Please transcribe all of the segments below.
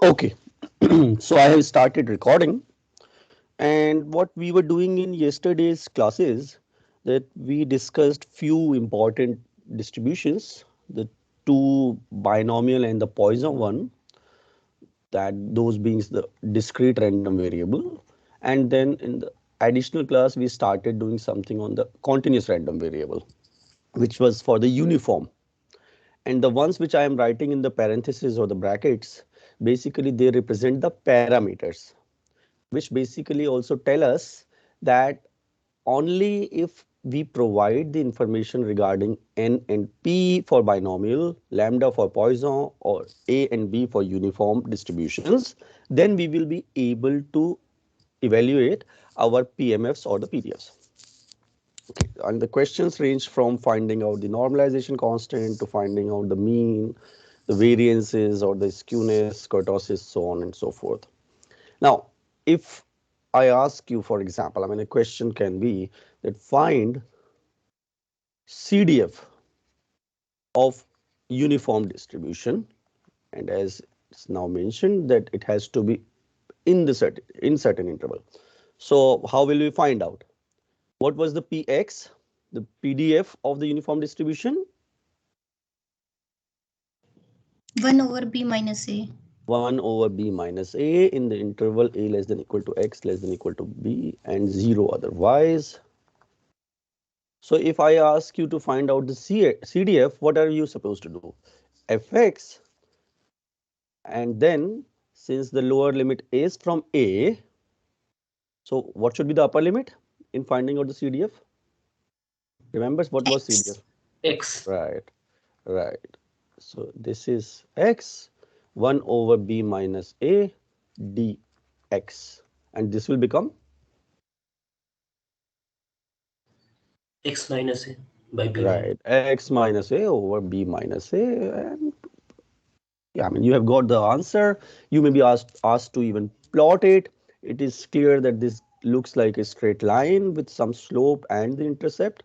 Okay, so I have started recording, and what we were doing in yesterday's classes that we discussed few important distributions, the two binomial and the Poisson one, that those being the discrete random variable, and then in the additional class we started doing something on the continuous random variable, which was for the uniform. And the ones which I am writing in the parentheses or the brackets, basically they represent the parameters, which basically also tell us that only if we provide the information regarding n and p for binomial, lambda for Poisson, or a and b for uniform distributions, then we will be able to evaluate our PMFs or the PDFs. Okay. And the questions range from finding out the normalization constant to finding out the mean, the variances or the skewness, kurtosis, so on and so forth. Now, if I ask you, for example, I mean, a question can be that find CDF of uniform distribution, and as it's now mentioned that it has to be in the certain interval. So how will we find out? What was the PX, the PDF of the uniform distribution? 1 over b minus a. 1 over b minus a in the interval a less than equal to x less than equal to b and 0 otherwise. So if I ask you to find out the CDF, what are you supposed to do? Fx, and then since the lower limit is from a, so what should be the upper limit in finding out the CDF? Remember what was X. CDF? X. Right, right. So this is x 1 over b minus a dx, and this will become X minus A by B minus. right x minus a over b minus a, and yeah, I mean you have got the answer. You may be asked to even plot it. It is clear that this looks like a straight line with some slope and the intercept.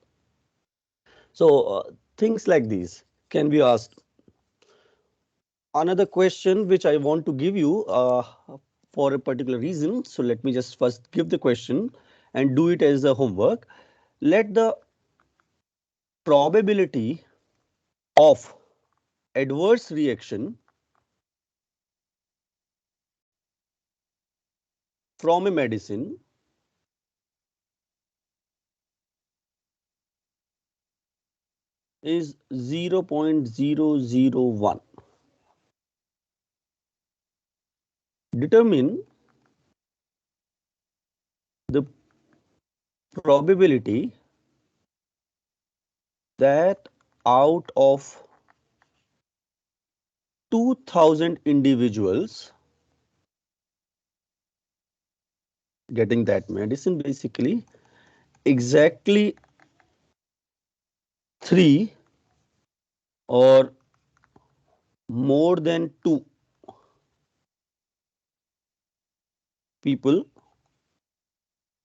So things like these can be asked. Another question which I want to give you for a particular reason. So let me just first give the question and do it as a homework. Let the probability of adverse reaction from a medicine is 0.001. Determine the probability that out of 2000 individuals getting that medicine, basically exactly 3 or more than 2 people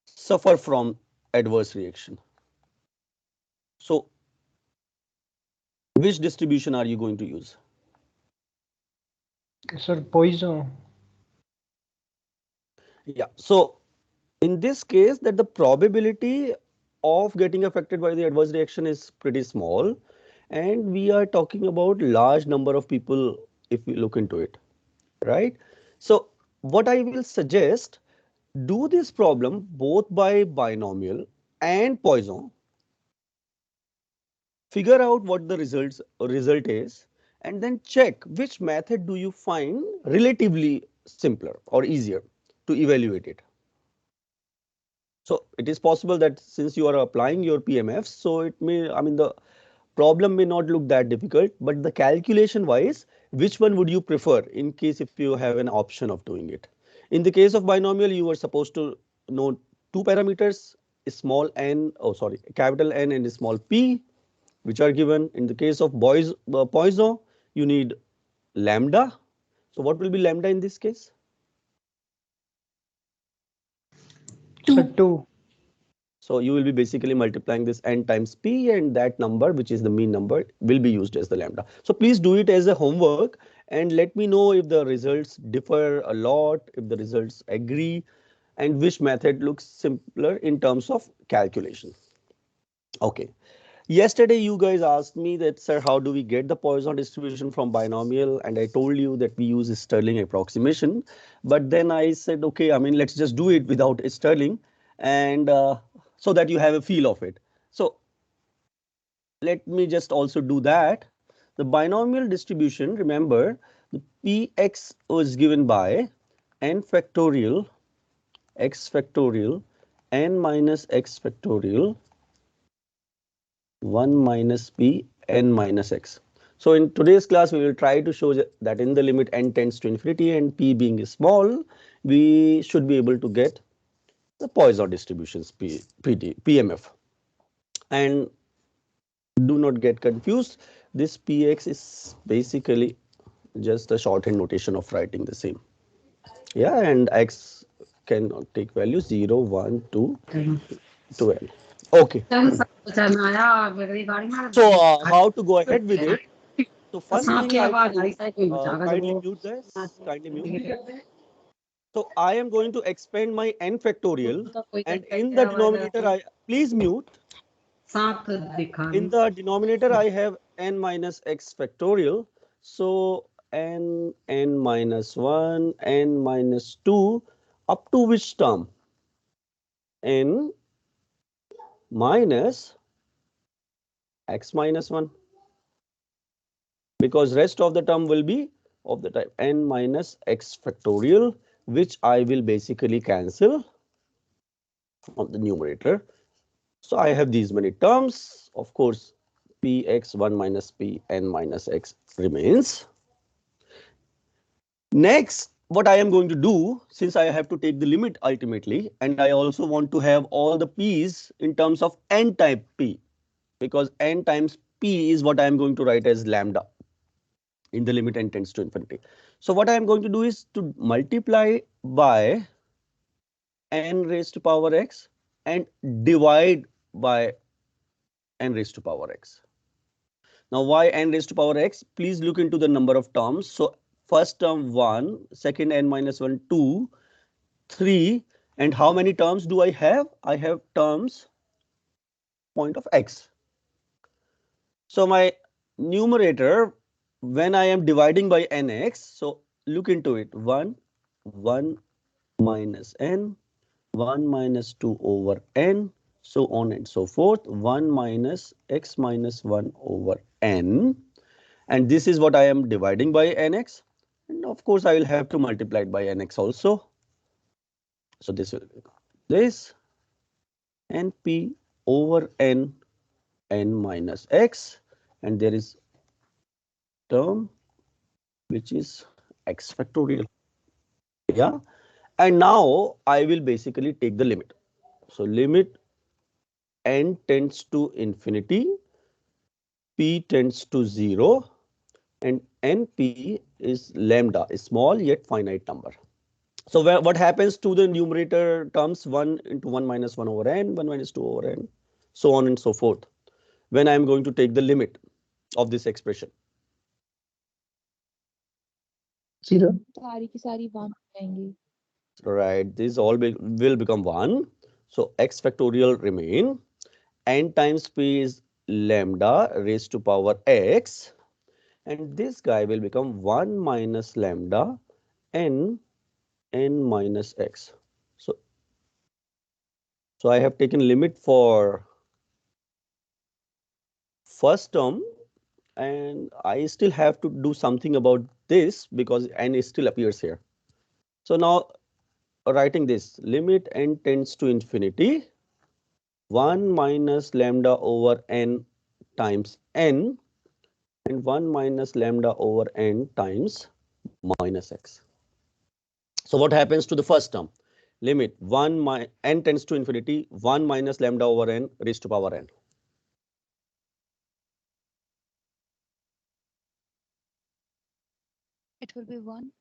suffer from adverse reaction. So which distribution are you going to use? Sir, Poisson. Yeah, so in this case that the probability of getting affected by the adverse reaction is pretty small, and we are talking about large number of people if we look into it, right? So what I will suggest, do this problem both by binomial and Poisson, figure out what the result is, and then check which method do you find relatively simpler or easier to evaluate it. So it is possible that since you are applying your PMFs, so it may, I mean, the problem may not look that difficult, but the calculation wise, which one would you prefer in case if you have an option of doing it? In the case of binomial, you are supposed to know two parameters, small n, oh sorry, capital N and small p, which are given. In the case of Poisson, you need lambda. So what will be lambda in this case? Sir, 2. 2. So you will be basically multiplying this n times p, and that number, which is the mean number, will be used as the lambda. So please do it as a homework and let me know if the results differ a lot, if the results agree, and which method looks simpler in terms of calculation. Okay. Yesterday, you guys asked me that, sir, how do we get the Poisson distribution from binomial? And I told you that we use Stirling approximation. But then I said, okay, I mean, let's just do it without Stirling, and so that you have a feel of it. So let me just also do that. The binomial distribution, remember, the Px was given by n factorial x factorial n minus x factorial 1 minus p n minus x. So in today's class, we will try to show that in the limit n tends to infinity and p being small, we should be able to get the Poisson distributions PMF. And do not get confused. This px is basically just a shorthand notation of writing the same. Yeah, and x can take values 0, 1, 2, 12. Okay. So how to go ahead with it? So first thing I will do, kindly mute this, kindly mute. So I am going to expand my n factorial, and in the denominator I, please mute. In the denominator I have n minus x factorial. So n minus 1, n minus 2, up to which term? N minus x minus 1, because rest of the term will be of the type n minus x factorial, which I will basically cancel from the numerator. So I have these many terms. Of course, px1 minus p n minus x remains. Next, what I am going to do, since I have to take the limit ultimately, and I also want to have all the p's in terms of n type p, because n times p is what I am going to write as lambda in the limit n tends to infinity. So what I am going to do is to multiply by n raised to power x and divide by n raised to power x. Now why n raised to power x? Please look into the number of terms. So first term 1, second n minus 1, 2, 3, and how many terms do I have? I have terms point of x. So my numerator, when I am dividing by nx, so look into it, 1, 1 minus n, 1 minus 2 over n, so on and so forth, 1 minus x minus 1 over n. And this is what I am dividing by nx. And of course, I will have to multiply it by nx also. So this will become this np over n minus x, and there is term which is x factorial. Yeah. And now I will basically take the limit. So limit n tends to infinity, p tends to 0, and np is lambda, a small yet finite number. So what happens to the numerator terms 1 into 1 minus 1 over n, 1 minus 2 over n, so on and so forth, when I am going to take the limit of this expression? Zero. Right, these all will become 1. So x factorial remain, n times p is lambda raised to power x, and this guy will become 1 minus lambda n minus x. So, so I have taken limit for first term, and I still have to do something about this because n still appears here. So now writing this, limit n tends to infinity, 1 minus lambda over n times n, and 1 minus lambda over n times minus x. So what happens to the first term? Limit n tends to infinity, 1 minus lambda over n raised to power n. It will be 1.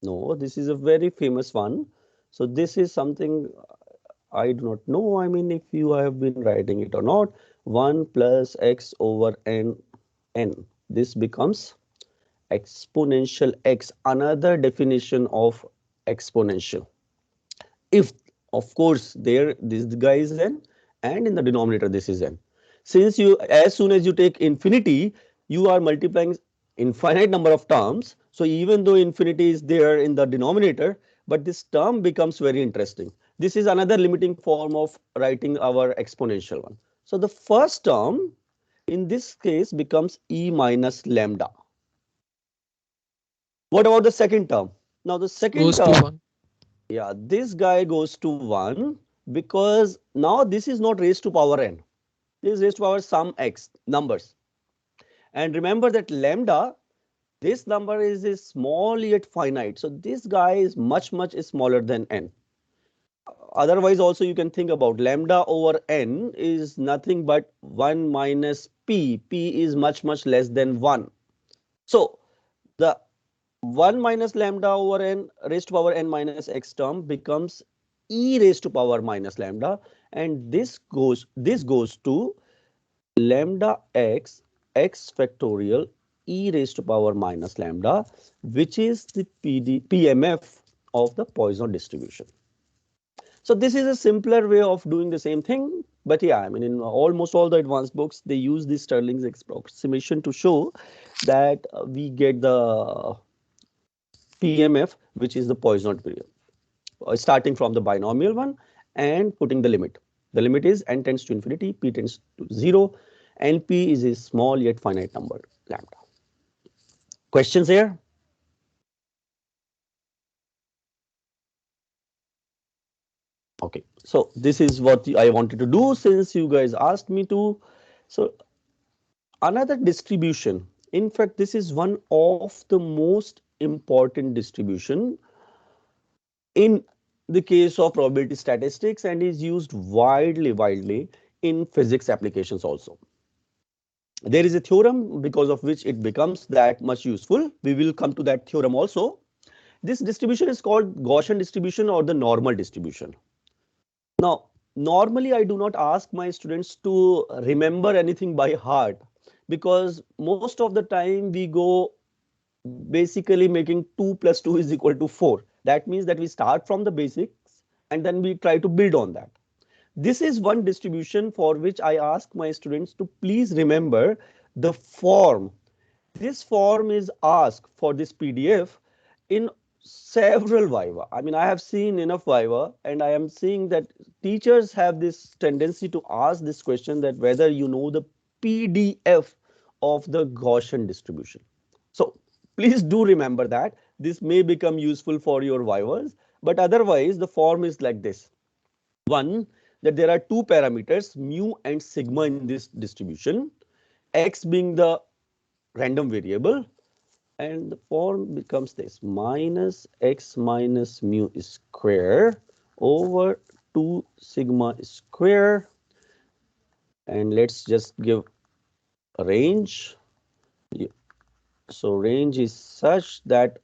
No, this is a very famous one. So this is something I do not know, I mean, if you have been writing it or not. 1 plus x over n. This becomes exponential x, another definition of exponential. If, of course, there this guy is n and in the denominator this is n. Since you, as soon as you take infinity, you are multiplying infinite number of terms. So even though infinity is there in the denominator, but this term becomes very interesting. This is another limiting form of writing our exponential one. So the first term in this case becomes e minus lambda. What about the second term? Now the second Goes to term, 1. yeah, this guy goes to 1 because now this is not raised to power n. This is raised to power some x numbers. And remember that lambda, this number is small yet finite. So this guy is much smaller than n. Otherwise also you can think about lambda over n is nothing but 1 minus p. P is much less than 1. So the 1 minus lambda over n raised to power n minus x term becomes e raised to power minus lambda, and this goes to lambda x factorial e raised to power minus lambda, which is the PMF of the Poisson distribution. So this is a simpler way of doing the same thing, but yeah, I mean, in almost all the advanced books, they use this Stirling's approximation to show that we get the PMF, which is the Poisson period, starting from the binomial one and putting the limit. The limit is n tends to infinity, p tends to 0, and p is a small yet finite number, lambda. Questions here? Okay, so this is what I wanted to do since you guys asked me to. So another distribution, in fact, this is one of the most important distribution in the case of probability statistics and is used widely in physics applications also. There is a theorem because of which it becomes that much useful. We will come to that theorem also. This distribution is called Gaussian distribution or the normal distribution. Now, normally I do not ask my students to remember anything by heart because most of the time we go basically making 2 plus 2 is equal to 4. That means that we start from the basics and then we try to build on that. This is one distribution for which I ask my students to please remember the form. This form is asked for this PDF in several Viva. I mean, I have seen enough Viva and I am seeing that teachers have this tendency to ask this question that whether you know the PDF of the Gaussian distribution. So please do remember that. This may become useful for your Vivas, but otherwise the form is like this. One, that there are two parameters mu and sigma in this distribution, x being the random variable, and the form becomes this minus x minus mu square over 2 sigma square, and let's just give a range. So range is such that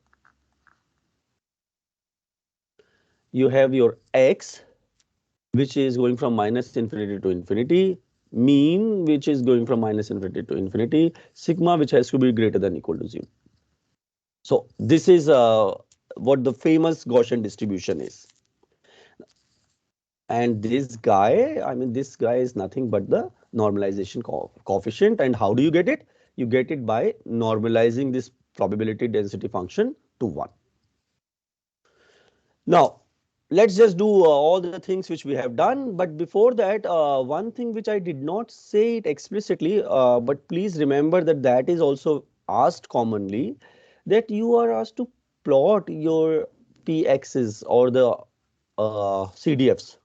you have your x, which is going from minus infinity to infinity, mean, which is going from minus infinity to infinity, sigma, which has to be greater than equal to 0. So this is what the famous Gaussian distribution is. And this guy, I mean, this guy is nothing but the normalization coefficient. And how do you get it? You get it by normalizing this probability density function to 1. Now, let's just do all the things which we have done. But before that, one thing which I did not say it explicitly, but please remember that that is also asked commonly, that you are asked to plot your PXs or the CDFs.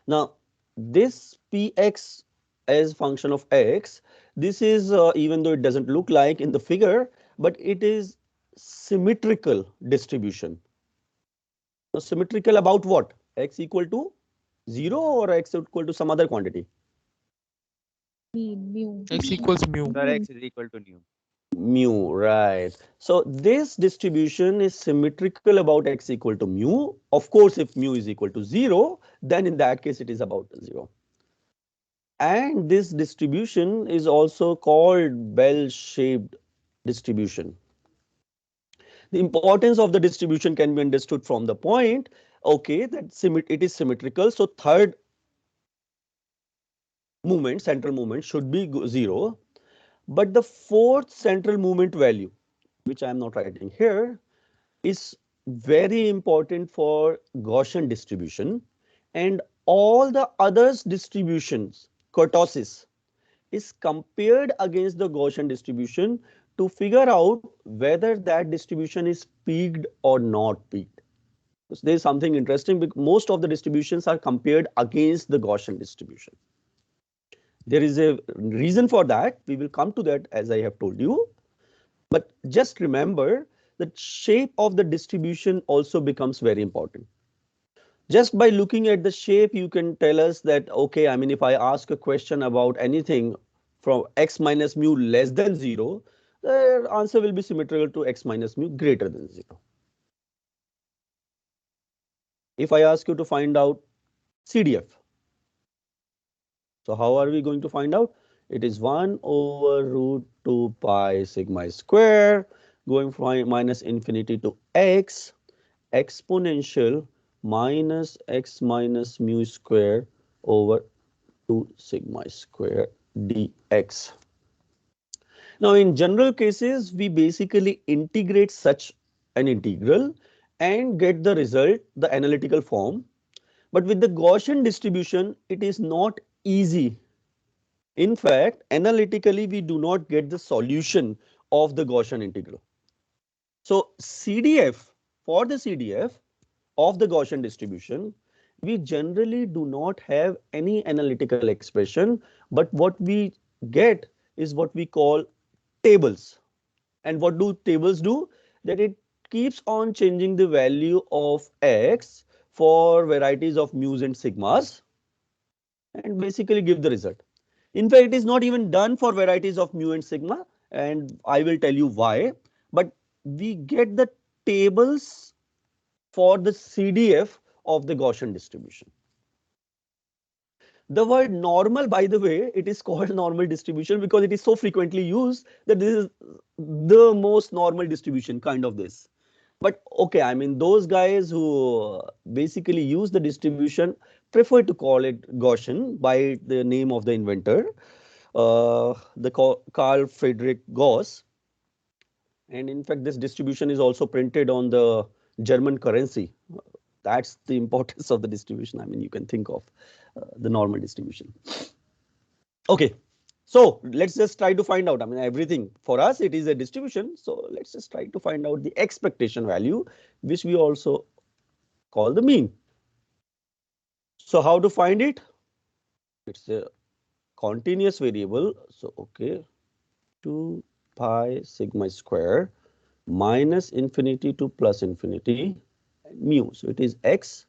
Now, this Px as function of x, this is even though it doesn't look like in the figure, but it is symmetrical distribution. Now, symmetrical about what? X equal to 0 or x equal to some other quantity? Mean, mu. X equals mu. Sir, x is equal to nu. mu, right. So this distribution is symmetrical about x equal to mu. Of course, if mu is equal to 0, then in that case it is about 0. And this distribution is also called bell-shaped distribution. The importance of the distribution can be understood from the point, okay, that it is symmetrical. So third movement, central movement should be 0. But the fourth central movement value, which I am not writing here, is very important for Gaussian distribution, and all the others distributions, kurtosis, is compared against the Gaussian distribution to figure out whether that distribution is peaked or not peaked. So there is something interesting because most of the distributions are compared against the Gaussian distribution. There is a reason for that. We will come to that as I have told you. But just remember that shape of the distribution also becomes very important. Just by looking at the shape, you can tell us that, okay, I mean, if I ask a question about anything from x minus mu less than 0, the answer will be symmetrical to x minus mu greater than 0. If I ask you to find out CDF, so how are we going to find out? It is 1 over root 2 pi sigma square going from minus infinity to x exponential minus x minus mu square over 2 sigma square dx. Now, in general cases, we basically integrate such an integral and get the result, the analytical form. But with the Gaussian distribution, it is not easy. In fact, analytically, we do not get the solution of the Gaussian integral. So, CDF, for the CDF of the Gaussian distribution, we generally do not have any analytical expression, but what we get is what we call tables. And what do tables do? That it keeps on changing the value of x for varieties of mu's and sigmas and basically give the result. In fact, it is not even done for varieties of mu and sigma, and I will tell you why. But we get the tables for the CDF of the Gaussian distribution. The word normal, by the way, it is called normal distribution because it is so frequently used that this is the most normal distribution kind of this. But okay, I mean, those guys who basically use the distribution prefer to call it Gaussian by the name of the inventor, Carl Friedrich Gauss. And in fact, this distribution is also printed on the German currency. That's the importance of the distribution. I mean, you can think of the normal distribution. Okay, so let's just try to find out. I mean, everything for us, it is a distribution. So let's just try to find out the expectation value, which we also call the mean. So how to find it? It's a continuous variable. So, okay, 2 pi sigma square minus infinity to plus infinity mu. So it is x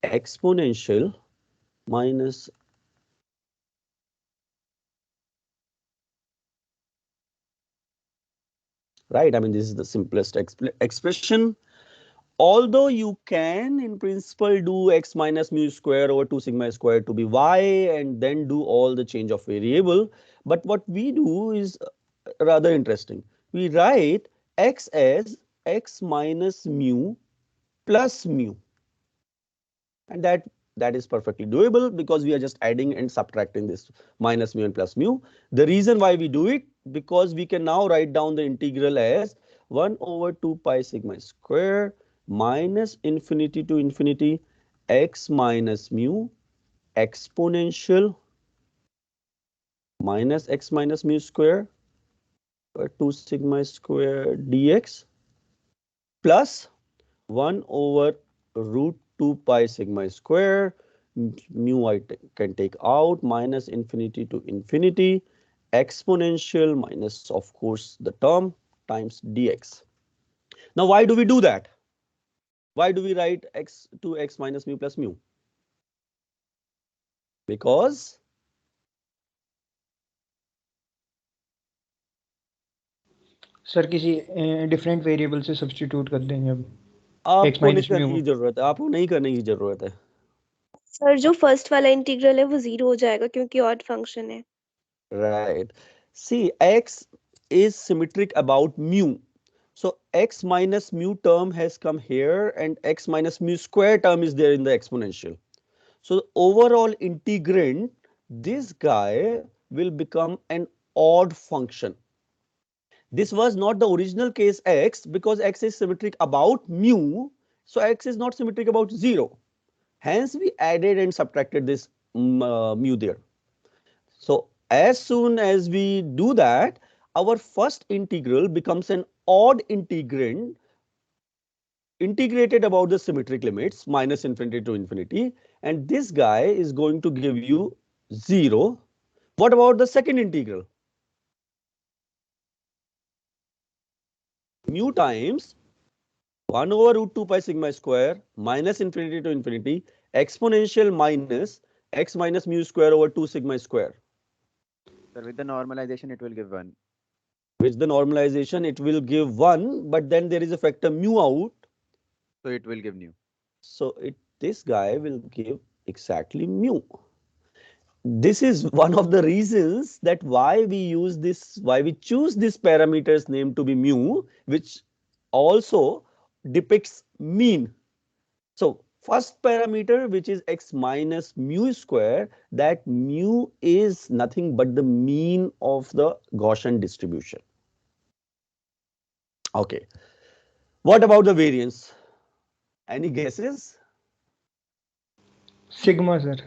exponential minus right. I mean, this is the simplest expression. Although you can in principle do x minus mu square over 2 sigma square to be y and then do all the change of variable. But what we do is rather interesting. We write x as x minus mu plus mu, and that is perfectly doable because we are just adding and subtracting this minus mu and plus mu. The reason why we do it, because we can now write down the integral as 1 over 2 pi sigma square minus infinity to infinity x minus mu exponential minus x minus mu square 2 sigma square dx plus 1 over root 2 pi sigma square mu I can take out minus infinity to infinity exponential minus of course the term times dx. Now why do we do that? Why do we write x to x minus mu plus mu? Because sir किसी different variable से substitute कर देंगे अब x आपको नहीं minus करने mu. की जरूरत है, आपको नहीं करने की जरूरत है। सर जो फर्स्ट वाला इंटीग्रल है वो 0 हो जाएगा क्योंकि ऑड फंक्शन है। Right. See, x is symmetric about mu. So x minus mu term has come here and x minus mu square term is there in the exponential. So the overall integrand, this guy will become an odd function. This was not the original case x because x is symmetric about mu. So x is not symmetric about 0. Hence we added and subtracted this mu there. So as soon as we do that, our first integral becomes an odd integrand integrated about the symmetric limits minus infinity to infinity, and this guy is going to give you 0. What about the second integral? Mu times 1 over root 2 pi sigma square minus infinity to infinity exponential minus x minus mu square over 2 sigma square. Sir, with the normalization, it will give 1. With the normalization it will give 1, but then there is a factor mu out. So it will give new. So this guy will give exactly mu. This is one of the reasons that why we choose this parameter's name to be mu, which also depicts mean. So first parameter, which is x minus mu square, that mu is nothing but the mean of the Gaussian distribution. Okay. What about the variance? Any guesses? Sigma sir,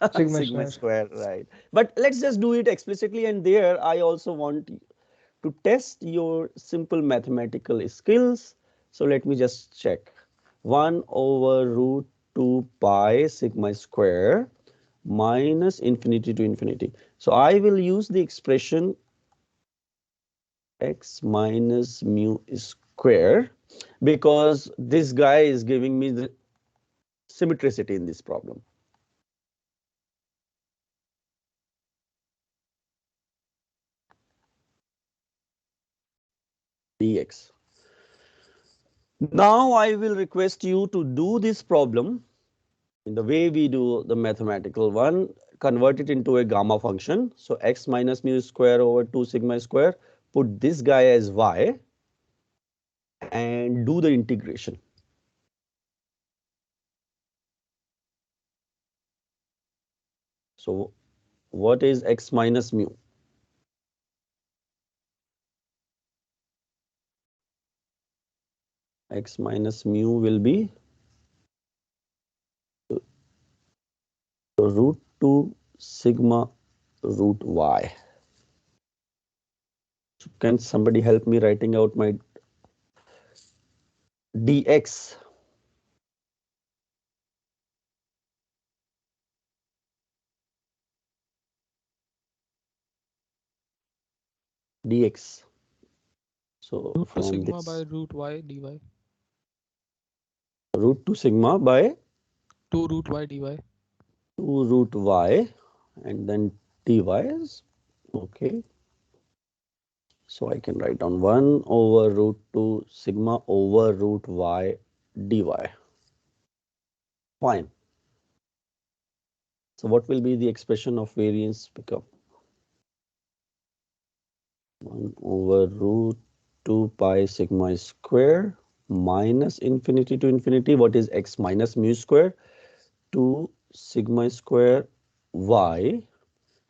sigma Sigma square. square, right? But let's just do it explicitly, and there I also want to test your simple mathematical skills. So let me just check. 1 over root 2 pi sigma square minus infinity to infinity. So I will use the expression x minus mu square because this guy is giving me the symmetricity in this problem. Dx. Now I will request you to do this problem in the way we do the mathematical one, convert it into a gamma function. So x minus mu square over 2 sigma square, put this guy as y and do the integration. So what is x minus mu? X minus mu will be root 2 sigma root y. So can somebody help me writing out my dx? Dx. So Root 2 from sigma by this root y dy. root 2 sigma by 2 root y dy. 2 root y and then dy is okay. So I can write down 1 over root 2 sigma over root y dy. Fine. So what will be the expression of variance become? 1 over root 2 pi sigma square minus infinity to infinity. What is x minus mu square? 2 sigma square y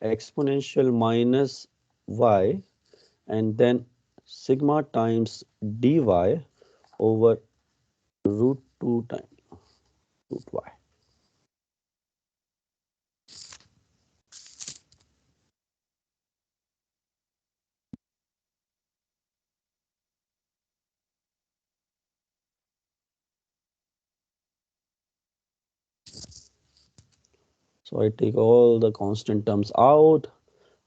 exponential minus y and then sigma times dy over root 2 times root y. So I take all the constant terms out.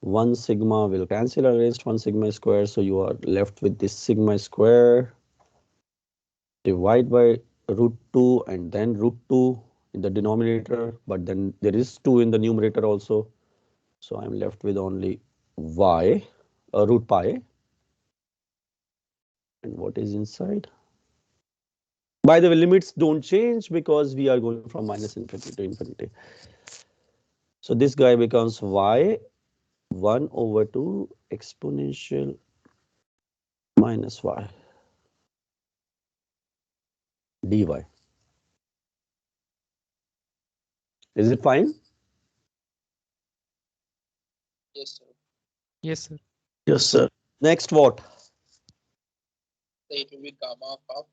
1 sigma will cancel against 1 sigma square. So you are left with this sigma square. Divide by root 2 and then root 2 in the denominator. But then there is 2 in the numerator also. So I'm left with only y, root pi. And what is inside? By the way, limits don't change because we are going from minus infinity to infinity. So this guy becomes y 1 over 2 exponential minus y dy. Is it fine? Yes, sir. Yes, sir. Yes, sir. Next what? So it will be gamma of half.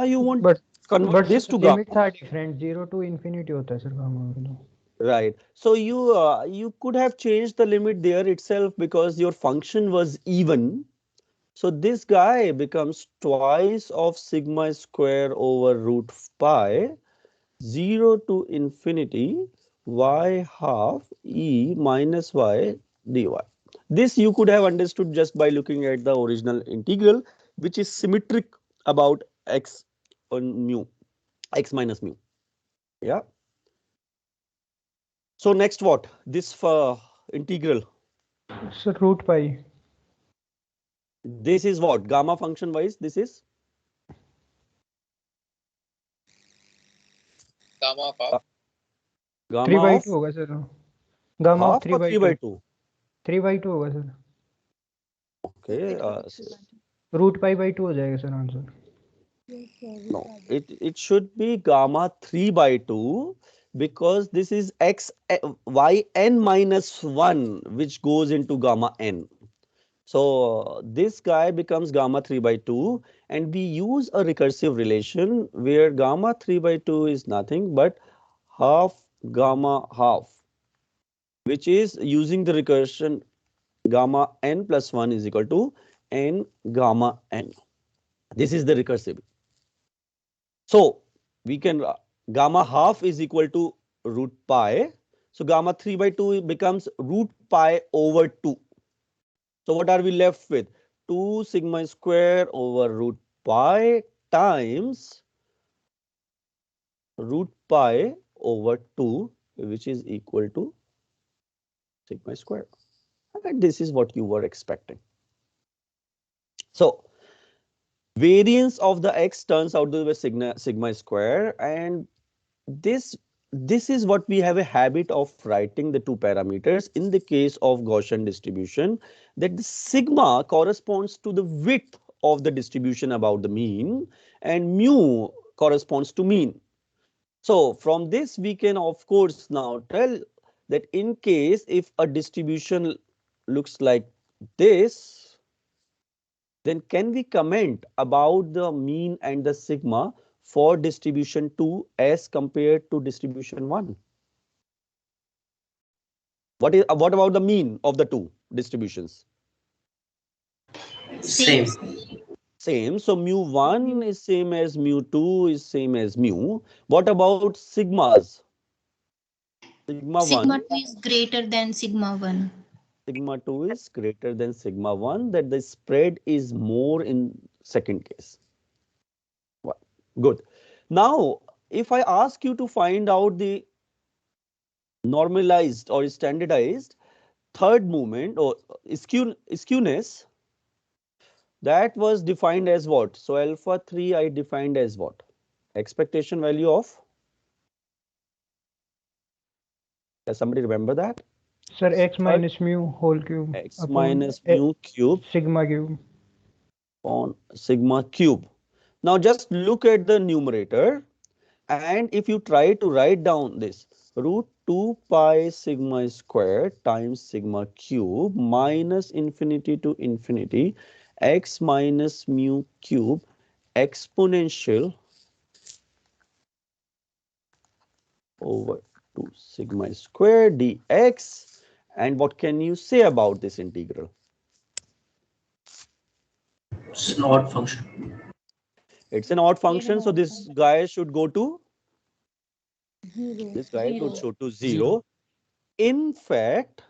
You want But convert this to gamma. limits are different. 0 to infinity होता है sir gamma में तो. Right. So you could have changed the limit there itself because your function was even. So this guy becomes twice of sigma square over root pi 0 to infinity y half e minus y dy. This you could have understood just by looking at the original integral, which is symmetric about x on mu, x minus mu. Yeah. So next what? This for integral. So root pi. This is what? Gamma function wise, this is Gamma of half. uh, 3 gamma by of 2 होगा sir. Gamma of half 3 or by 3 by 2. 2. 3 by 2 होगा sir. Okay. Root pi by 2 हो जाएगा sir answer. No, it should be gamma 3 by 2 because this is y n minus 1 which goes into gamma n. So this guy becomes gamma 3 by 2 and we use a recursive relation where gamma 3 by 2 is nothing but half gamma half, which is using the recursion gamma n plus 1 is equal to n gamma n. This is the recursive. So we can gamma half is equal to root pi. So gamma 3 by 2 becomes root pi over 2. So what are we left with? 2 sigma square over root pi times root pi over 2, which is equal to sigma square. And this is what you were expecting. So variance of the x turns out to be sigma square, and this this is what we have a habit of writing the two parameters in the case of Gaussian distribution, that the sigma corresponds to the width of the distribution about the mean and mu corresponds to mean. So from this we can of course now tell that in case if a distribution looks like this, then can we comment about the mean and the sigma for distribution 2 as compared to distribution 1? What about the mean of the two distributions? Same. Same. So mu1 is same as mu2 is same as mu. What about sigmas? Sigma Sigma 1, 2 is greater than sigma 1. sigma 2 is greater than sigma 1, that the spread is more in second case. What? Good. Now, if I ask you to find out the normalized or standardized third moment or skewness, that was defined as what? So alpha 3 I defined as what? Expectation value of, does somebody remember that? Sir x Third, minus mu whole cube x upon minus mu cube sigma cube. on sigma cube. Now just look at the numerator, and if you try to write down this root 2 pi sigma square times sigma cube minus infinity to infinity x minus mu cube exponential over 2 sigma square dx. And what can you say about this integral? It's an odd function. It's an odd function, so this guy should go to, this guy should go to 0. In fact,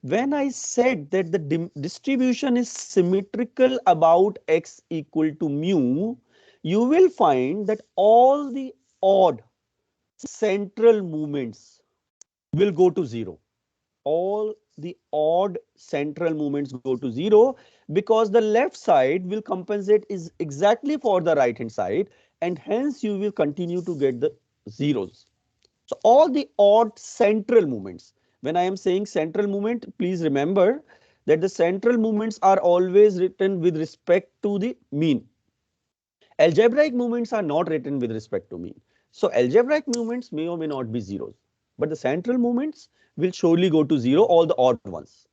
when I said that the distribution is symmetrical about x equal to mu, you will find that all the odd central movements will go to 0. All the odd central moments go to 0, because the left side will compensate is exactly for the right hand side, and hence you will continue to get the zeros. So all the odd central movements, when I am saying central movement, please remember that the central movements are always written with respect to the mean. Algebraic movements are not written with respect to mean. So algebraic movements may or may not be zeros, but the central movements will surely go to 0, all the odd ones.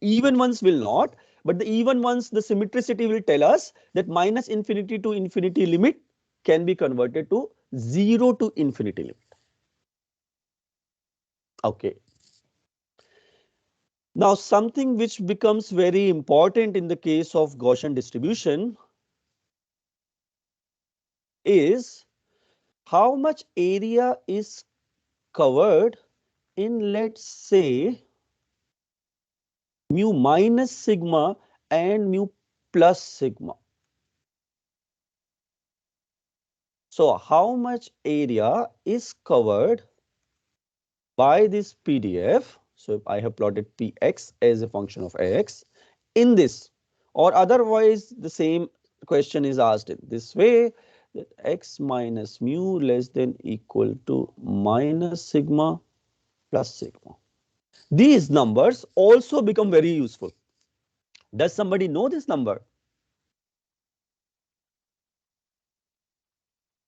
Even ones will not, but the even ones, the symmetricity will tell us that minus infinity to infinity limit can be converted to 0 to infinity limit. Okay. Now, something which becomes very important in the case of Gaussian distribution is how much area is covered in, let's say, mu minus sigma and mu plus sigma. So how much area is covered by this PDF? So I have plotted Px as a function of x in this, or otherwise the same question is asked in this way, that x minus mu less than equal to minus sigma plus sigma. These numbers also become very useful. Does somebody know this number?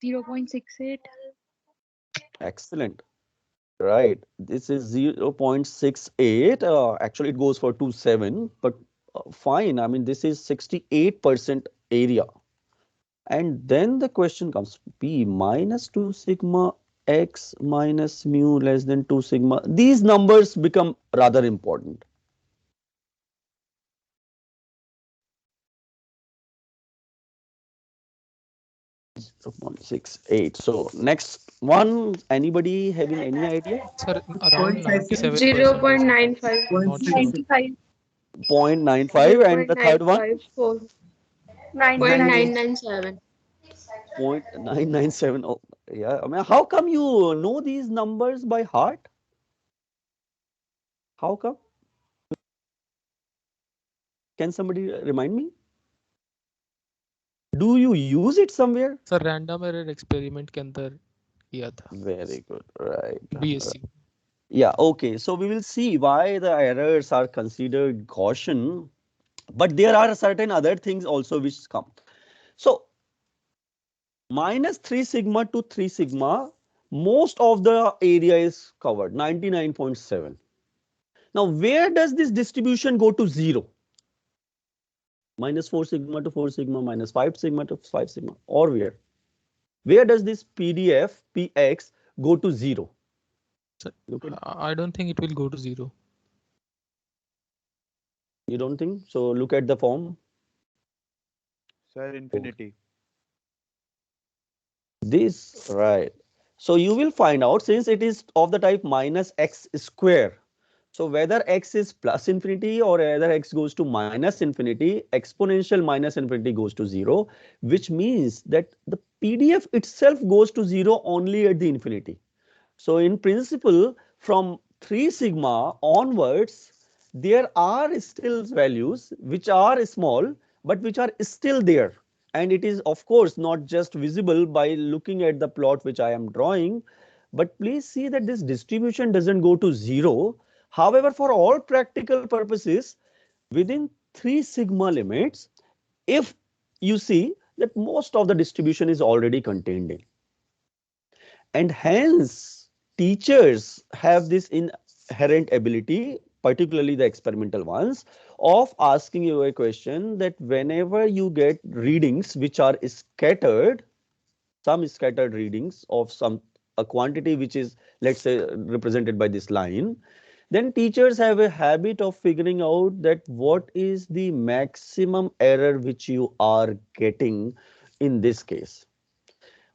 0.68. Excellent. Right. This is 0.68. Actually, it goes for 27, but fine. I mean, this is 68% area. And then the question comes, P minus 2 sigma x minus mu less than 2 sigma. These numbers become rather important. 0.68. So next one, anybody having any idea? Sir, around 0 97%, I think. 0.95. Not sure. 0.95, and the third one? 0.954. 998. 0.997. 0.997. Oh, yeah. I mean, how come you know these numbers by heart? How come? Can somebody remind me? Do you use it somewhere? Sir, random error experiment के अंदर किया था. Very good. Right. BSc. Yeah. Okay. So we will see why the errors are considered Gaussian, but there are certain other things also which come. So minus 3 sigma to 3 sigma, most of the area is covered, 99.7. Now, where does this distribution go to 0? Minus 4 sigma to 4 sigma, minus 5 sigma to 5 sigma, or where? Where does this PDF Px go to 0? Sir, I don't think it will go to 0. You don't think? So look at the form. Sir, infinity. This, right. So you will find out, since it is of the type minus x square. So whether x is plus infinity or whether x goes to minus infinity, exponential minus infinity goes to 0, which means that the PDF itself goes to 0 only at the infinity. So in principle, from 3 sigma onwards, there are still values which are small, but which are still there. And it is of course not just visible by looking at the plot which I am drawing, but please see that this distribution doesn't go to 0. However, for all practical purposes, within 3 sigma limits, if you see that most of the distribution is already contained in. And hence, teachers have this inherent ability, particularly the experimental ones, of asking you a question that whenever you get readings which are scattered, some scattered readings of some a quantity which is, let's say, represented by this line, then teachers have a habit of figuring out that what is the maximum error which you are getting in this case.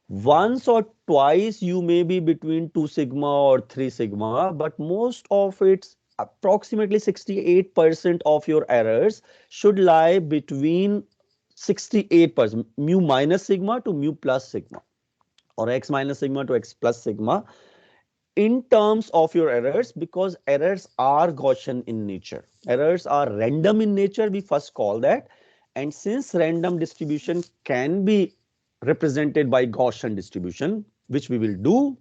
Once or twice you may be between 2 sigma or 3 sigma, but most of its approximately 68% of your errors should lie between 68% mu minus sigma to mu plus sigma, or x minus sigma to x plus sigma. in terms of your errors, because errors are Gaussian in nature. Errors are random in nature, we first call that. And since random distribution can be represented by Gaussian distribution, which we will do,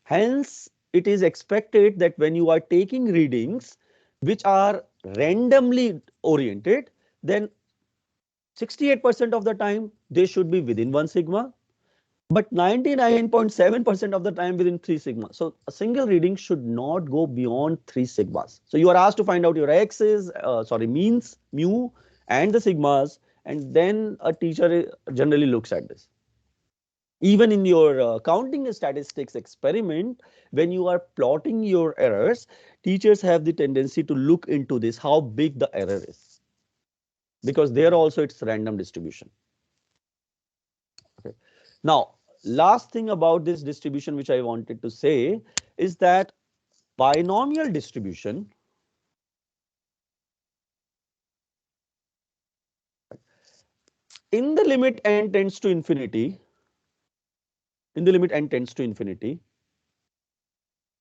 hence it is expected that when you are taking readings which are randomly oriented, then 68% of the time they should be within 1 sigma, but 99.7% of the time within 3 sigma. So a single reading should not go beyond 3 sigmas. So you are asked to find out your x's, means, mu, and the sigmas, and then a teacher generally looks at this. Even in your counting statistics experiment, when you are plotting your errors, teachers have the tendency to look into this, how big the error is, because there also it's random distribution. Okay. Now, last thing about this distribution which I wanted to say is that binomial distribution, in the limit n tends to infinity, in the limit n tends to infinity,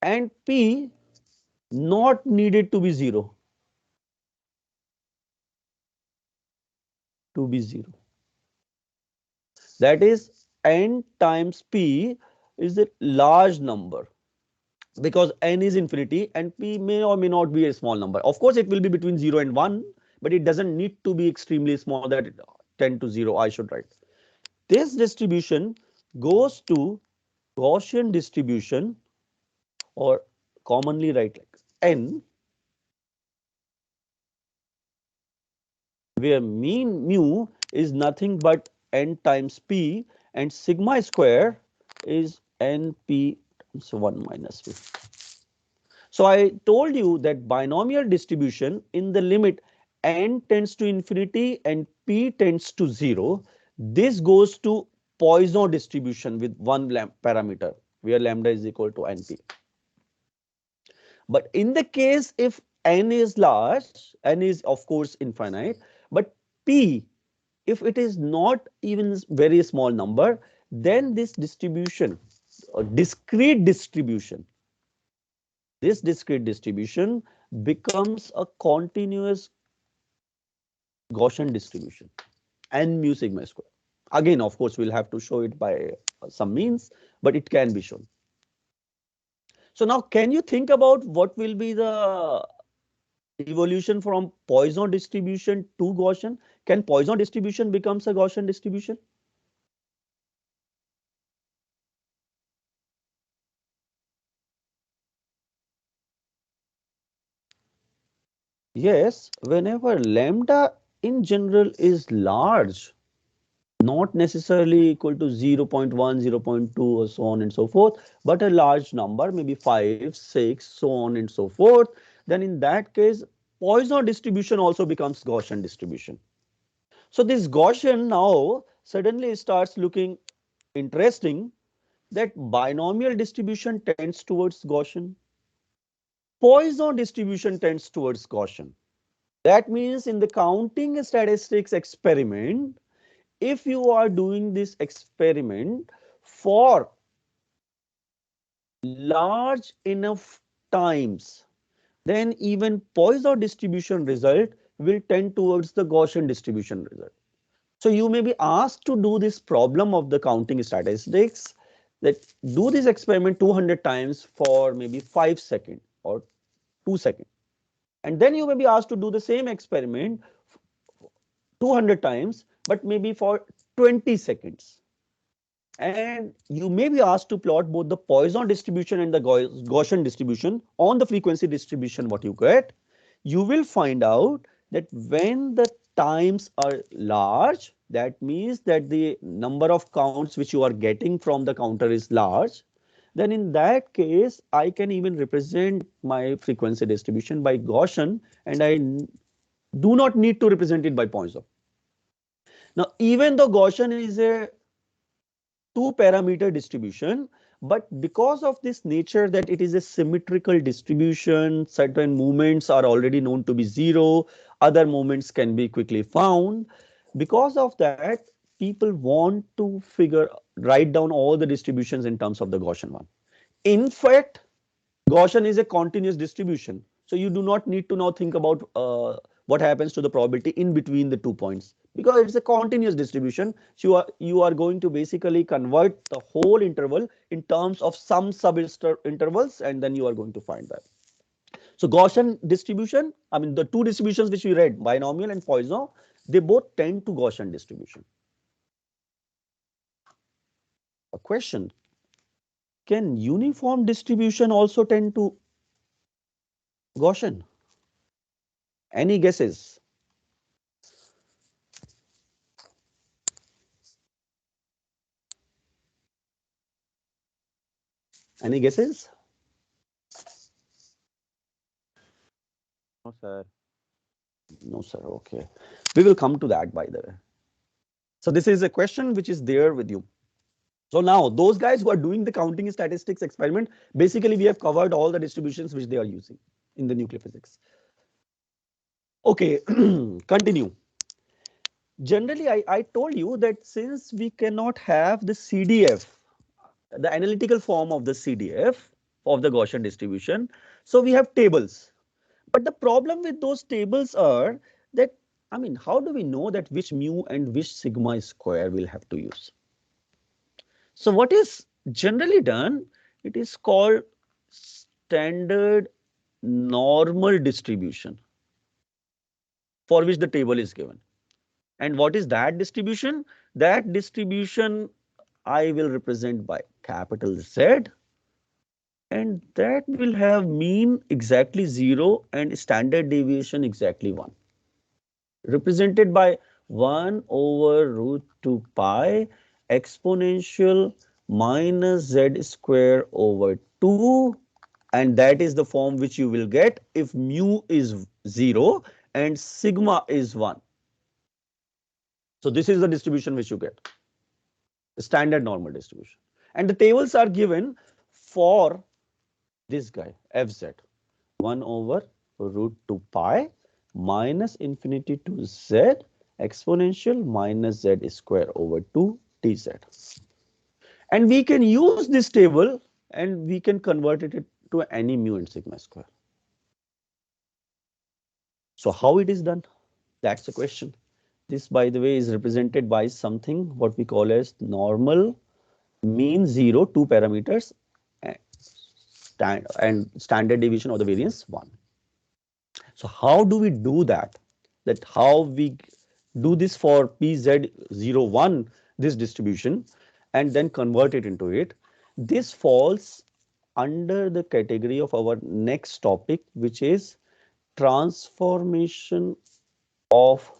and p not needed to be 0, to be 0. That is, n times p is a large number, because n is infinity and p may or may not be a small number. Of course, it will be between 0 and 1, but it doesn't need to be extremely small that it 10 to 0 I should write. This distribution goes to Gaussian distribution, or commonly write like n, where mean mu is nothing but n times p and sigma square is np times 1 minus p. So I told you that binomial distribution in the limit n tends to infinity and p tends to 0, this goes to Poisson distribution with one parameter, where lambda is equal to np. But in the case if n is large, n is of course infinite, but p, if it is not even very small number, then this distribution, or discrete distribution, this discrete distribution becomes a continuous Gaussian distribution, n mu sigma square. Again, of course, we'll have to show it by some means, but it can be shown. So now, can you think about what will be the evolution from Poisson distribution to Gaussian? Can Poisson distribution becomes a Gaussian distribution? Yes, whenever lambda in general is large, not necessarily equal to 0.1, 0.2, or so on and so forth, but a large number, maybe 5, 6, so on and so forth, then in that case, Poisson distribution also becomes Gaussian distribution. So this Gaussian now suddenly starts looking interesting, that binomial distribution tends towards Gaussian, Poisson distribution tends towards Gaussian. That means in the counting statistics experiment, if you are doing this experiment for large enough times, then even Poisson distribution result will tend towards the Gaussian distribution result. So you may be asked to do this problem of the counting statistics, that do this experiment 200 times for maybe 5 seconds or 2 seconds. And then you may be asked to do the same experiment 200 times, but maybe for 20 seconds. And you may be asked to plot both the Poisson distribution and the Gaussian distribution on the frequency distribution what you get. You will find out that when the times are large, that means that the number of counts which you are getting from the counter is large. Then in that case, I can even represent my frequency distribution by Gaussian, and I do not need to represent it by Poisson. Now, even though Gaussian is a two parameter distribution, but because of this nature that it is a symmetrical distribution, certain movements are already known to be 0, other movements can be quickly found. Because of that, people want to write down all the distributions in terms of the Gaussian one. In fact, Gaussian is a continuous distribution. So you do not need to now think about what happens to the probability in between the 2 points, because it's a continuous distribution. So you are going to basically convert the whole interval in terms of some sub intervals, and then you are going to find that. So Gaussian distribution, I mean the two distributions which we read, binomial and Poisson, they both tend to Gaussian distribution. A question: can uniform distribution also tend to Gaussian? Any guesses? Any guesses? No, sir. No, sir. Okay. We will come to that, by the way. So this is a question which is there with you. So now those guys who are doing the counting statistics experiment, basically we have covered all the distributions which they are using in the nuclear physics. Okay, continue. Generally, I told you that since we cannot have the CDF, the analytical form of the CDF of the Gaussian distribution, so we have tables. But the problem with those tables are that, I mean, how do we know that which mu and which sigma square we'll have to use? So what is generally done, it is called standard normal distribution for which the table is given. And what is that distribution? That distribution I will represent by capital Z, and that will have mean exactly 0 and standard deviation exactly 1. Represented by 1 over root 2 pi exponential minus z square over 2, and that is the form which you will get if mu is 0 and sigma is 1. So this is the distribution which you get, the standard normal distribution. And the tables are given for this guy fz, 1 over root 2 pi minus infinity to z exponential minus z square over 2 dz. And we can use this table and we can convert it to any mu and sigma square. So how it is done? That's the question. This, by the way, is represented by something what we call as normal, mean 0, 2 parameters, and standard deviation or the variance 1. So how do we do that? That how we do this for PZ01, this distribution, and then convert it into it. This falls under the category of our next topic, which is transformation of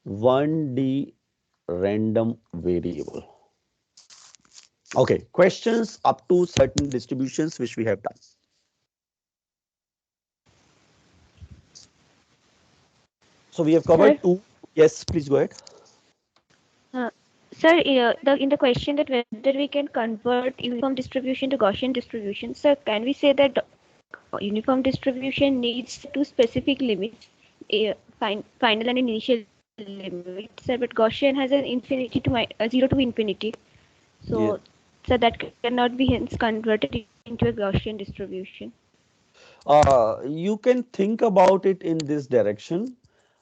1D random variable. Okay, questions up to certain distributions which we have done. So we have covered two. Yes, please go ahead. Sir, in the question that whether we can convert uniform distribution to Gaussian distribution, sir, can we say that uniform distribution needs two specific limits, final and initial limits, sir, but Gaussian has an infinity to 0 to infinity, so Yeah. so that cannot be hence converted into a Gaussian distribution. You can think about it in this direction,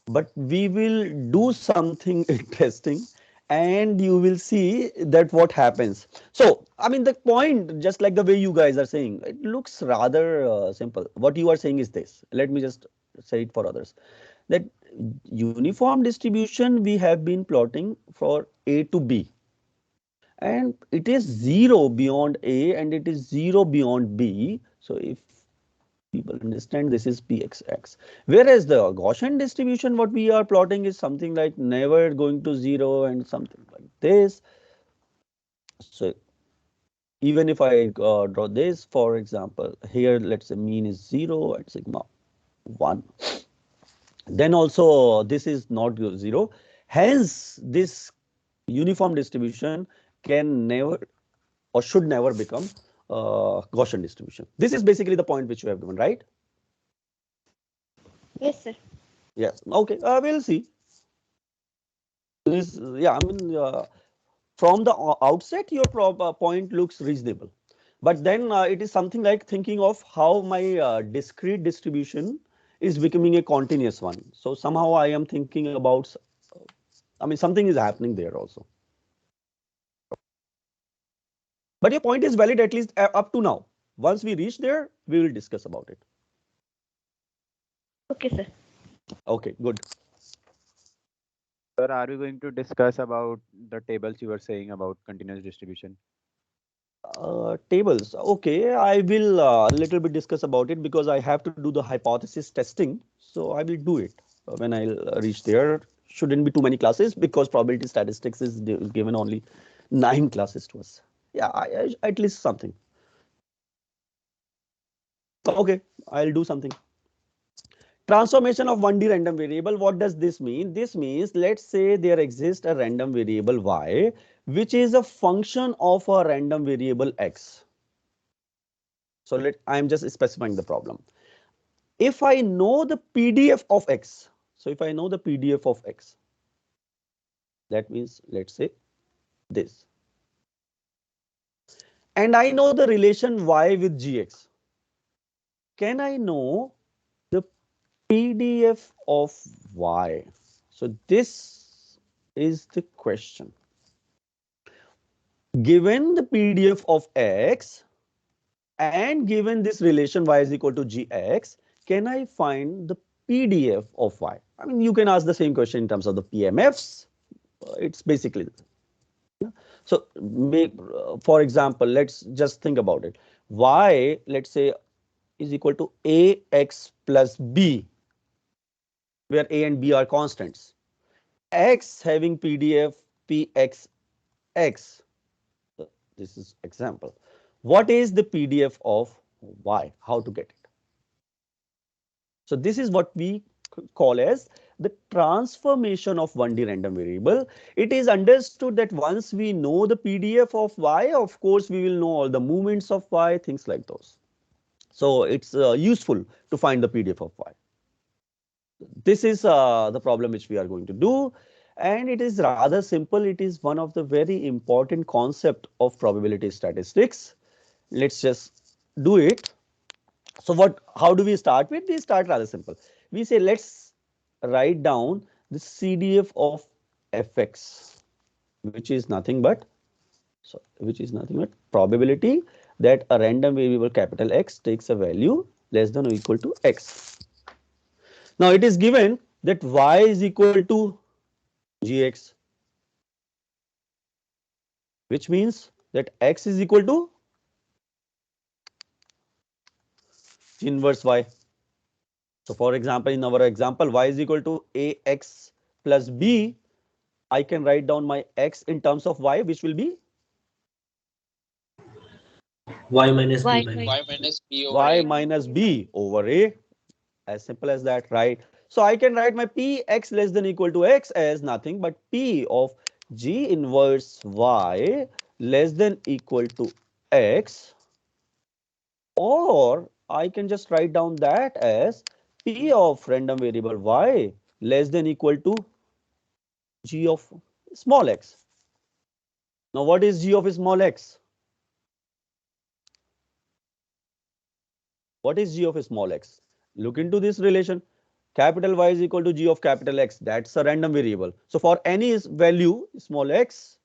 but we will do something interesting and you will see that what happens. So, I mean, the point, just like the way you guys are saying, it looks rather simple. What you are saying is this. Let me just say it for others. That uniform distribution we have been plotting for A to B, and it is 0 beyond A and it is 0 beyond B. So, if people understand, this is pxx, whereas the Gaussian distribution what we are plotting is something like never going to 0 and something like this. So even if I draw this, for example, here let's say mean is 0 and sigma 1, then also this is not 0, hence this uniform distribution can never or should never become Gaussian distribution. This is basically the point which you have given, right? Yes, sir. Yes. Okay. We'll see. Yeah, I mean, from the outset, your point looks reasonable. But then it is something like thinking of how my discrete distribution is becoming a continuous one. So somehow I am thinking about, I mean, something is happening there also. But your point is valid, at least up to now. Once we reach there, we will discuss about it. Okay, sir. Okay, good. Sir, are we going to discuss about the tables you were saying about continuous distribution? Tables. Okay, I will a little bit discuss about it because I have to do the hypothesis testing. So I will do it when I'll reach there. Shouldn't be too many classes because probability statistics is given only 9 classes to us. Yeah, at least something. Okay, I'll do something. Transformation of 1D random variable. What does this mean? This means, let's say there exists a random variable y, which is a function of a random variable x. So I'm just specifying the problem. If I know the PDF of x, so if I know the PDF of x, that means let's say this, and I know the relation y with gx, can I know the PDF of y? So this is the question. Given the PDF of x and given this relation y is equal to gx, can I find the PDF of y? I mean, you can ask the same question in terms of the PMFs. It's basically, so make, for example, let's just think about it. Y, let's say, is equal to ax plus b, where a and b are constants. X having PDF px x. This is example. What is the PDF of y? How to get it? So this is what we call as the transformation of 1D random variable. It is understood that once we know the PDF of y, of course, we will know all the movements of y, things like those. So it's useful to find the PDF of y. This is the problem which we are going to do. And it is rather simple. It is one of the very important concept of probability statistics. Let's just do it. So how do we start with? We start rather simple. We say, let's write down the CDF of fx, which is nothing but, probability that a random variable capital X takes a value less than or equal to x. Now it is given that y is equal to gx, which means that x is equal to g inverse y. So for example, in our example, y is equal to ax plus b. I can write down my x in terms of y, which will be Y minus B Y by B. Y minus B over y A. minus b over a. As simple as that, right? So I can write my p x less than equal to x as nothing but p of g inverse y less than equal to x, or I can just write down that as p of random variable y less than equal to g of small x. Now what is g of small x? What is g of small x? Look into this relation. Capital Y is equal to g of capital X. That's a random variable. So for any value small x,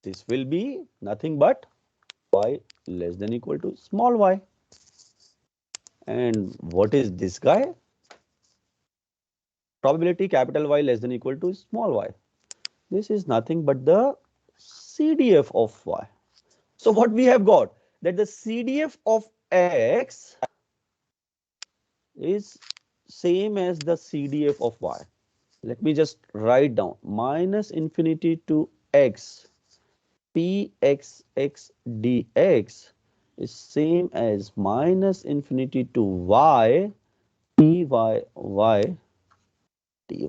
this will be nothing but y less than equal to small y. And what is this guy? Probability capital Y less than equal to small y. This is nothing but the CDF of y. So what we have got, that the CDF of x is same as the CDF of y. Let me just write down minus infinity to x pxx dx is same as minus infinity to y pyy dy.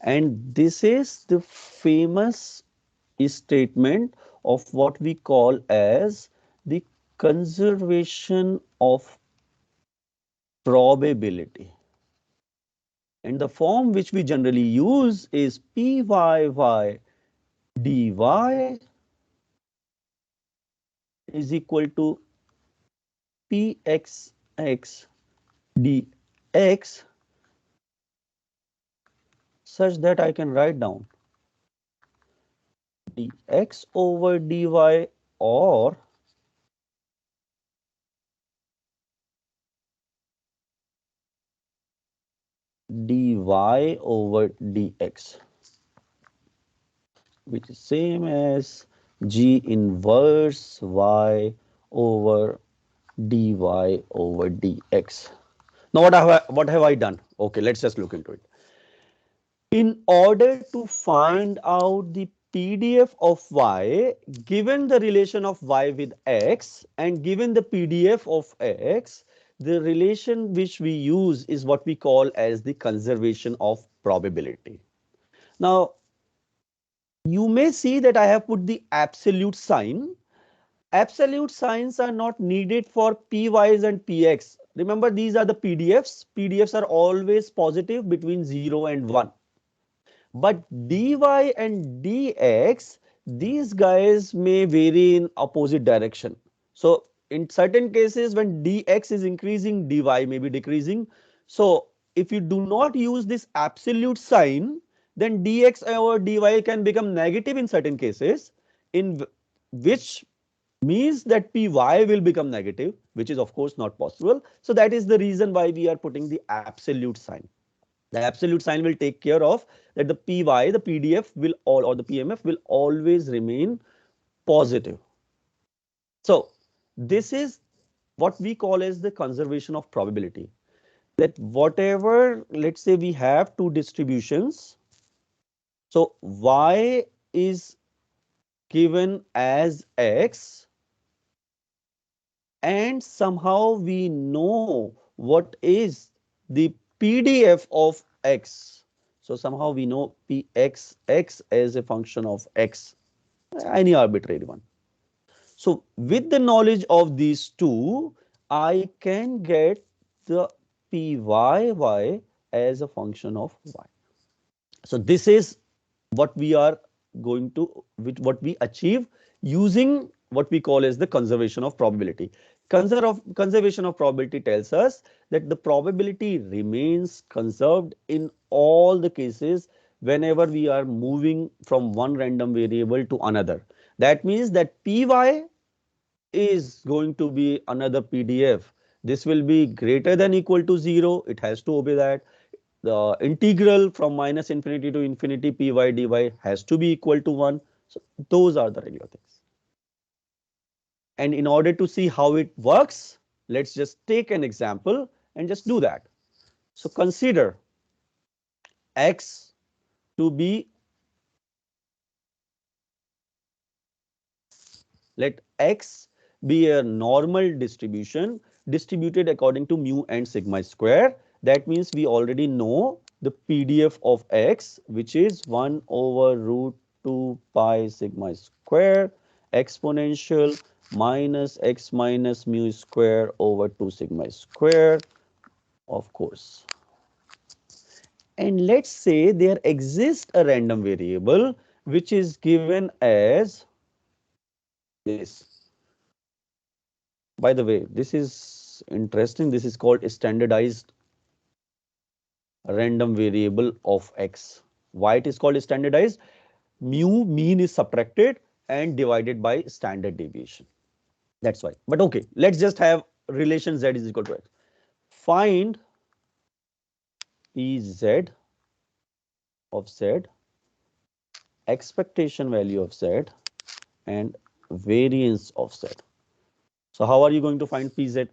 And this is the famous statement of what we call as the conservation of probability. And the form which we generally use is pyy dy is equal to pxx dx such that I can write down dx over dy or dy over dx, which is same as g inverse y over dy over dx. Now what have I done? Okay, let's just look into it. In order to find out the PDF of y, given the relation of y with x and given the PDF of x, the relation which we use is what we call as the conservation of probability. Now, you may see that I have put the absolute sign. Absolute signs are not needed for py's and px. Remember, these are the PDFs. PDFs are always positive between 0 and 1. But dy and dx, these guys may vary in opposite direction. So in certain cases, when dx is increasing, dy may be decreasing. So if you do not use this absolute sign, then dx over dy can become negative in certain cases, in which means that py will become negative, which is of course not possible. So that is the reason why we are putting the absolute sign. The absolute sign will take care of that the py, the PDF will all, or the PMF will always remain positive. So this is what we call as the conservation of probability, that whatever, let's say we have two distributions, so y is given as x and somehow we know what is the PDF of x. So somehow we know px as a function of x, any arbitrary one. So with the knowledge of these two, I can get the pyy as a function of y. So this is what we are going to, what we achieve using what we call as the conservation of probability. Conservation of probability tells us that the probability remains conserved in all the cases whenever we are moving from one random variable to another. That means that py is going to be another PDF. This will be greater than equal to 0. It has to obey that. The integral from minus infinity to infinity py dy has to be equal to 1. So those are the regular things. And in order to see how it works, let's just take an example and just do that. So consider x to be, let x be a normal distribution distributed according to mu and sigma square. That means we already know the PDF of x, which is 1 over root 2 pi sigma square exponential minus x minus mu square over 2 sigma square, of course. And let's say there exists a random variable which is given as this. By the way, this is interesting. This is called a standardized random variable of x. Why it is called standardized? Mu, mean, is subtracted and divided by standard deviation. That's why. But okay, let's just have relation z is equal to x. Find Pz of z, expectation value of z, and variance of z. So how are you going to find Pz?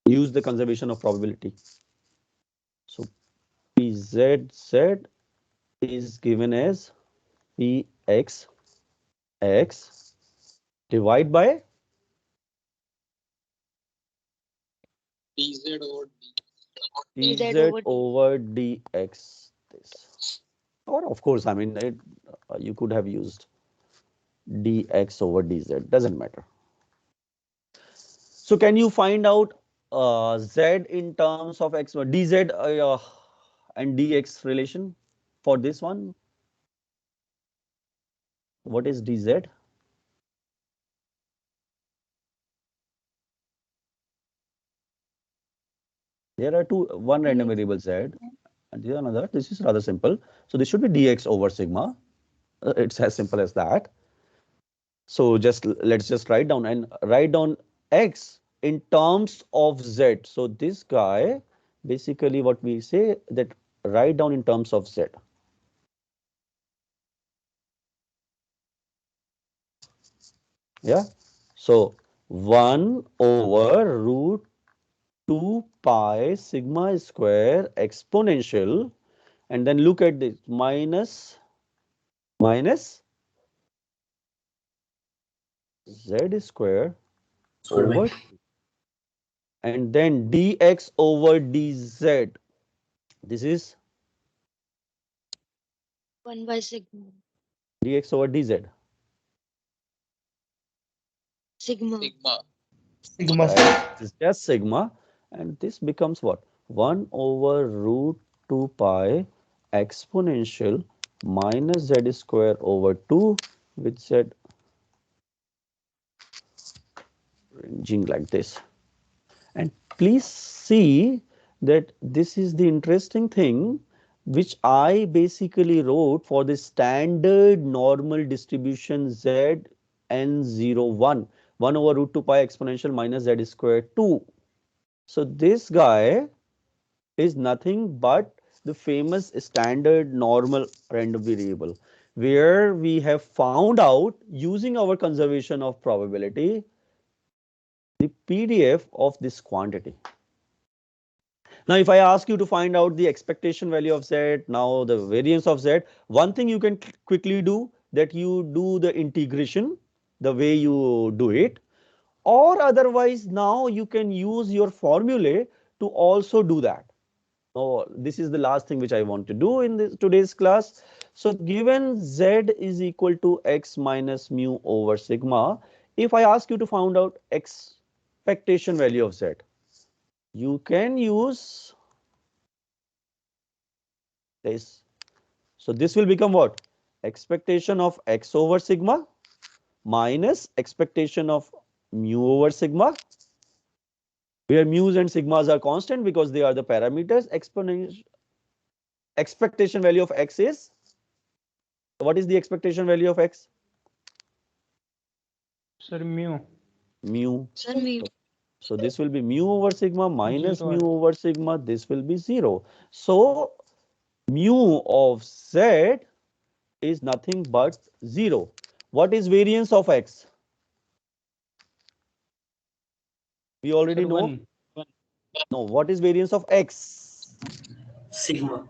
Use the conservation of probability. So Pz is given as Px x divide by dz over dz over dx. This, or of course, I mean, you could have used dx over dz. Doesn't matter. So can you find out z in terms of x, dz and dx relation for this one? What is dz? There are one random variable z and the another. This is rather simple. So this should be dx over sigma. It's as simple as that. So let's just write down and write down x in terms of z. So this guy, basically what we say that write down in terms of z. Yeah. So 1 over root 2 pi sigma square exponential, and then look at this minus z square Solved by over, and then dx over dz. This is 1 by sigma. dx over dz. Sigma. Sigma. Sigma. This is just sigma, and this becomes what? 1 over root 2 pi exponential minus z square over 2 with z ranging like this. And please see that this is the interesting thing which I basically wrote for the standard normal distribution z n01, 1 over root 2 pi exponential minus z square 2. So this guy is nothing but the famous standard normal random variable, where we have found out using our conservation of probability the PDF of this quantity. Now, if I ask you to find out the expectation value of z, now the variance of z, one thing you can quickly do, that you do the integration the way you do it, or otherwise now you can use your formulae to also do that. Now, this is the last thing which I want to do in this today's class. So given z is equal to x minus mu over sigma, if I ask you to find out expectation value of z, you can use this. So this will become what? Expectation of x over sigma minus expectation of mu over sigma, where mu's and sigmas are constant because they are the parameters. Expectation value of x is, what is the expectation value of x? Sir, mu. Mu. Sir, mu. So this will be mu over sigma minus 0. mu over sigma. This will be 0. So mu of z is nothing but 0. What is variance of x? We already Sir, know. 1. No, what is variance of x? sigma.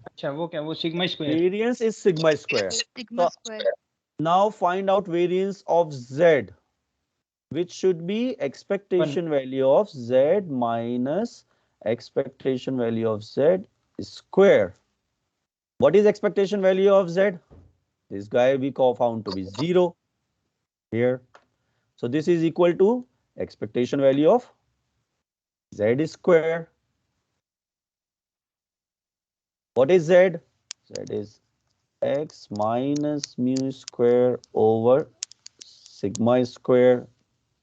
अच्छा वो क्या वो sigma square. Variance is sigma square. Sigma So square. now find out variance of z, which should be 1. expectation value of z minus expectation value of z square. What is expectation value of z? This guy we found to be 0 here. So this is equal to expectation value of z square. What is z? Z is x minus mu square over sigma square.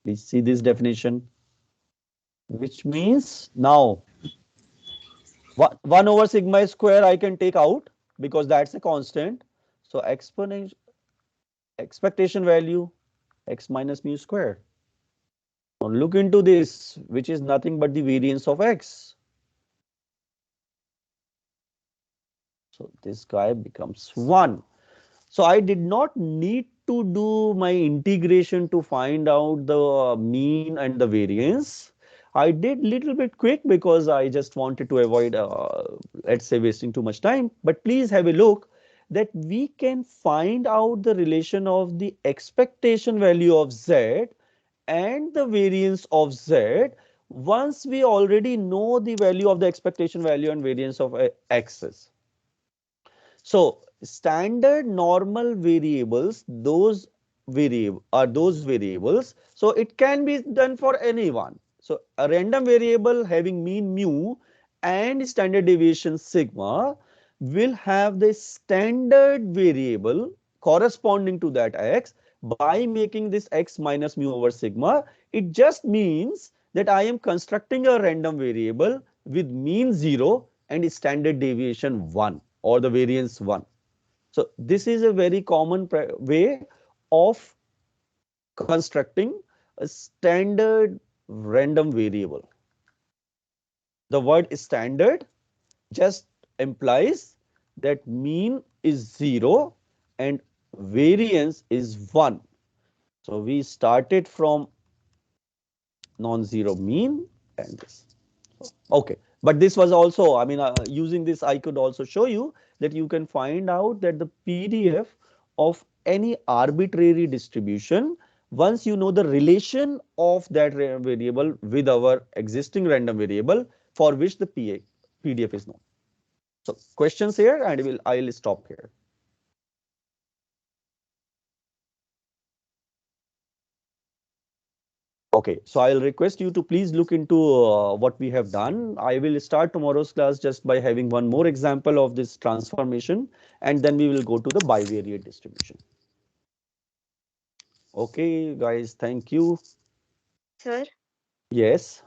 We see this definition, which means now 1 over sigma square I can take out because that's a constant. So exponential expectation value x minus mu square. Now look into this, which is nothing but the variance of x. So this guy becomes 1. So I did not need to do my integration to find out the mean and the variance. I did little bit quick because I just wanted to avoid, let's say, wasting too much time. But please have a look that we can find out the relation of the expectation value of z and the variance of z once we already know the value of the expectation value and variance of x's. So standard normal variables, those variables. So it can be done for anyone. So a random variable having mean mu and standard deviation sigma will have the standard variable corresponding to that x. By making this x minus mu over sigma, it just means that I am constructing a random variable with mean 0 and standard deviation 1 or the variance 1. So this is a very common way of constructing a standard random variable. The word standard just implies that mean is 0 and variance is 1. So we started from non-zero mean and this. Okay, but this was also, I mean, using this, I could also show you that you can find out that the PDF of any arbitrary distribution, once you know the relation of that variable with our existing random variable for which the PDF is known. So questions here, and I'll stop here. Okay, so I'll request you to please look into what we have done. I will start tomorrow's class just by having one more example of this transformation, and then we will go to the bivariate distribution. Okay, guys, thank you. Sir, Yes.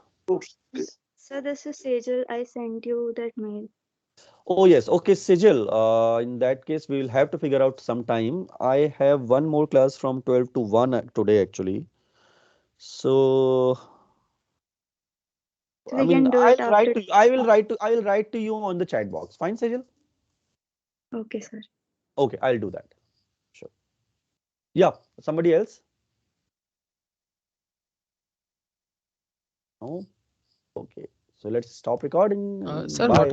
sir, this is Sejal. I sent you that mail. Oh, yes. Okay, Sijil. In that case, we will have to figure out some time. I have one more class from 12 to 1 today, actually. So, I We mean, can do I'll it write after. to you. I will write to you on the chat box. Fine, Sejal? Okay, sir. Okay, I'll do that. Sure. Yeah, somebody else? No? Okay. So let's stop recording. Sir, what Bye. all